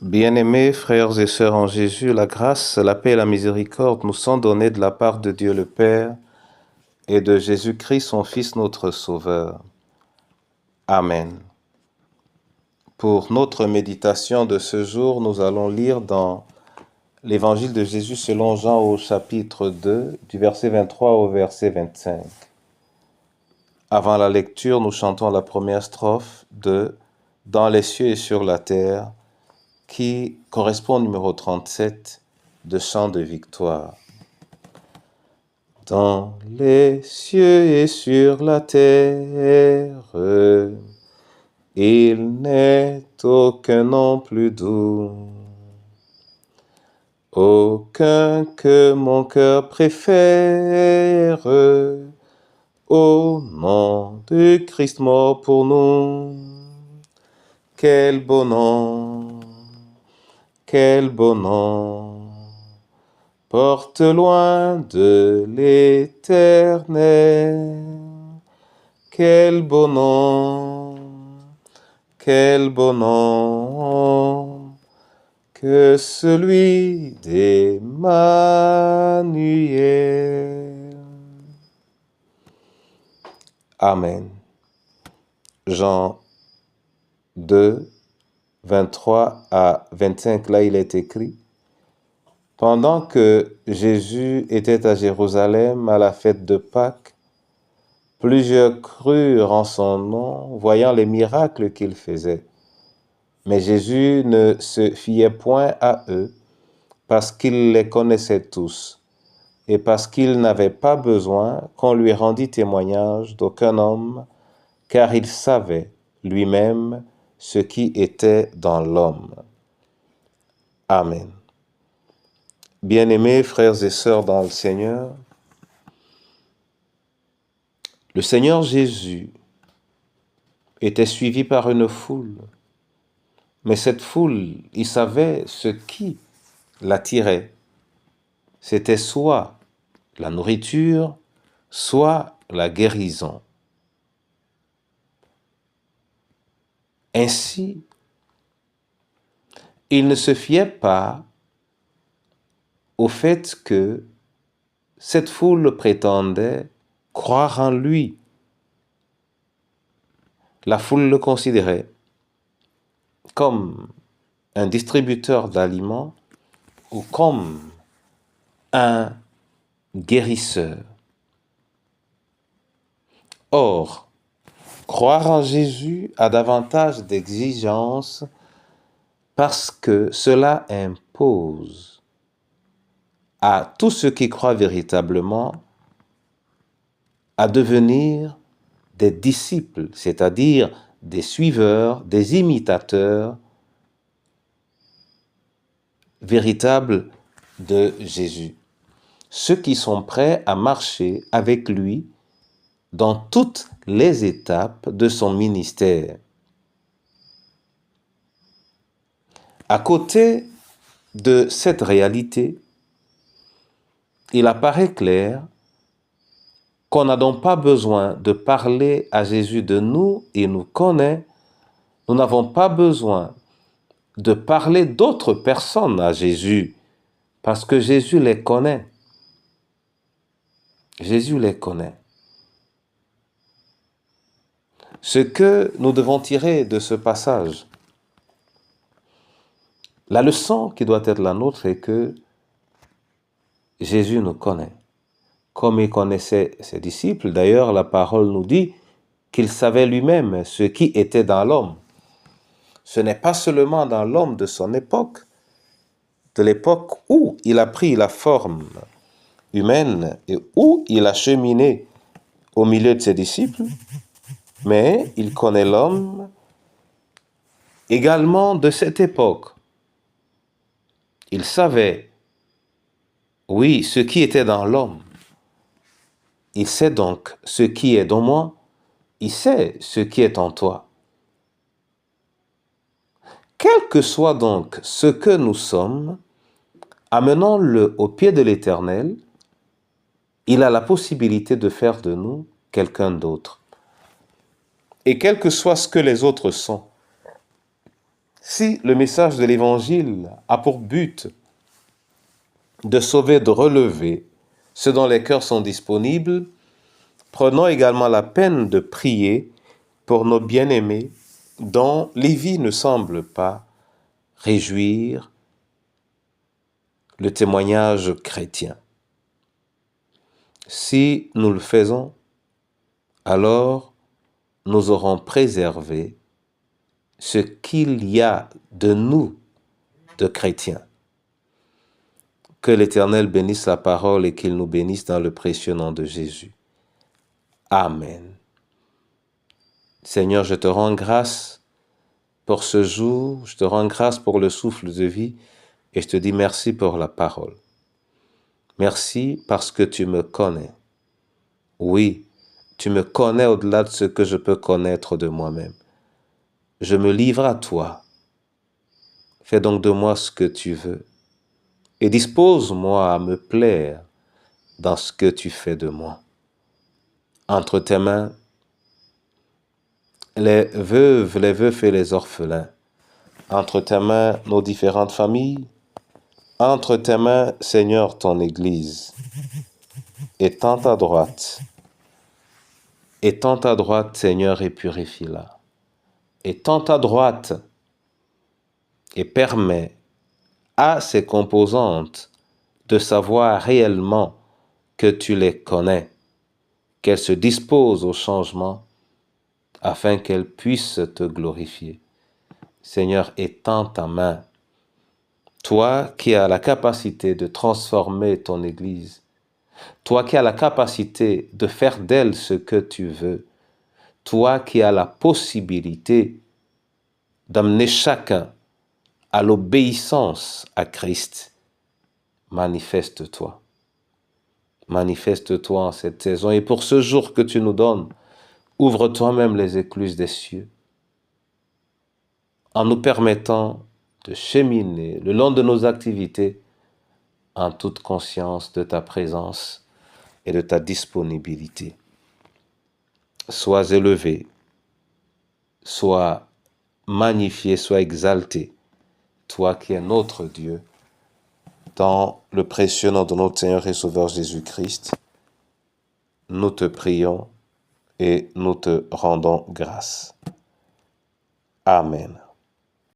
Bien-aimés frères et sœurs en Jésus, la grâce, la paix et la miséricorde nous sont données de la part de Dieu le Père et de Jésus-Christ, son Fils, notre Sauveur. Amen. Pour notre méditation de ce jour, nous allons lire dans l'Évangile de Jésus selon Jean au chapitre 2, du verset 23 au verset 25. Avant la lecture, nous chantons la première strophe de « Dans les cieux et sur la terre » qui correspond au numéro 37 de Chant de victoire. Dans les cieux et sur la terre, il n'est aucun nom plus doux, aucun que mon cœur préfère, au nom de Christ mort pour nous. Quel beau nom, quel beau nom, porte loin de l'Éternel. Quel beau nom, quel beau nom, que celui d'Emmanuel. Amen. Jean 2, 23 à 25, là il est écrit: Pendant que Jésus était à Jérusalem à la fête de Pâques, plusieurs crurent en son nom, voyant les miracles qu'il faisait. Mais Jésus ne se fiait point à eux, parce qu'il les connaissait tous, et parce qu'il n'avait pas besoin qu'on lui rendît témoignage d'aucun homme, car il savait lui-même ce qui était dans l'homme. Amen. Bien-aimés frères et sœurs dans le Seigneur, le Seigneur Jésus était suivi par une foule, mais cette foule, il savait ce qui l'attirait. C'était soit la nourriture, soit la guérison. Ainsi, il ne se fiait pas au fait que cette foule prétendait croire en lui. La foule le considérait comme un distributeur d'aliments ou comme un guérisseur. Or, croire en Jésus a davantage d'exigences parce que cela impose à tous ceux qui croient véritablement à devenir des disciples, c'est-à-dire des suiveurs, des imitateurs véritables de Jésus. Ceux qui sont prêts à marcher avec lui dans toutes les étapes de son ministère. À côté de cette réalité, il apparaît clair qu'on n'a donc pas besoin de parler à Jésus de nous, il nous connaît. Nous n'avons pas besoin de parler d'autres personnes à Jésus, parce que Jésus les connaît. Jésus les connaît. Ce que nous devons tirer de ce passage, la leçon qui doit être la nôtre est que Jésus nous connaît. Comme il connaissait ses disciples, d'ailleurs la parole nous dit qu'il savait lui-même ce qui était dans l'homme. Ce n'est pas seulement dans l'homme de son époque, de l'époque où il a pris la forme humaine et où il a cheminé au milieu de ses disciples, mais il connaît l'homme également de cette époque. Il savait, oui, ce qui était dans l'homme. Il sait donc ce qui est dans moi, il sait ce qui est en toi. Quel que soit donc ce que nous sommes, amenons-le au pied de l'Éternel, il a la possibilité de faire de nous quelqu'un d'autre. Et quel que soit ce que les autres sont, Si le message de l'Évangile a pour but de sauver, de relever ceux dont les cœurs sont disponibles, prenons également la peine de prier pour nos bien-aimés dont les vies ne semblent pas réjouir le témoignage chrétien. Si nous le faisons, alors nous aurons préservé ce qu'il y a de nous, de chrétiens. Que l'Éternel bénisse la parole et qu'il nous bénisse dans le précieux nom de Jésus. Amen. Seigneur, je te rends grâce pour ce jour, je te rends grâce pour le souffle de vie et je te dis merci pour la parole. Merci parce que tu me connais. Oui, tu me connais au-delà de ce que je peux connaître de moi-même. Je me livre à toi. Fais donc de moi ce que tu veux et dispose-moi à me plaire dans ce que tu fais de moi. Entre tes mains, les veuves, les veufs et les orphelins. Entre tes mains, nos différentes familles. Entre tes mains, Seigneur, ton Église. Étends ta droite. Étends ta droite, Seigneur, et purifie-la. Étends ta droite et permets à ses composantes de savoir réellement que tu les connais, qu'elles se disposent au changement afin qu'elles puissent te glorifier. Seigneur, étends ta main. Toi qui as la capacité de transformer ton Église, toi qui as la capacité de faire d'elle ce que tu veux, toi qui as la possibilité d'amener chacun à l'obéissance à Christ, manifeste-toi. Manifeste-toi en cette saison. Et pour ce jour que tu nous donnes, ouvre toi-même les écluses des cieux en nous permettant de cheminer le long de nos activités en toute conscience de ta présence et de ta disponibilité. Sois élevé, sois magnifié, sois exalté, toi qui es notre Dieu, dans le précieux nom de notre Seigneur et Sauveur Jésus-Christ, nous te prions et nous te rendons grâce. Amen.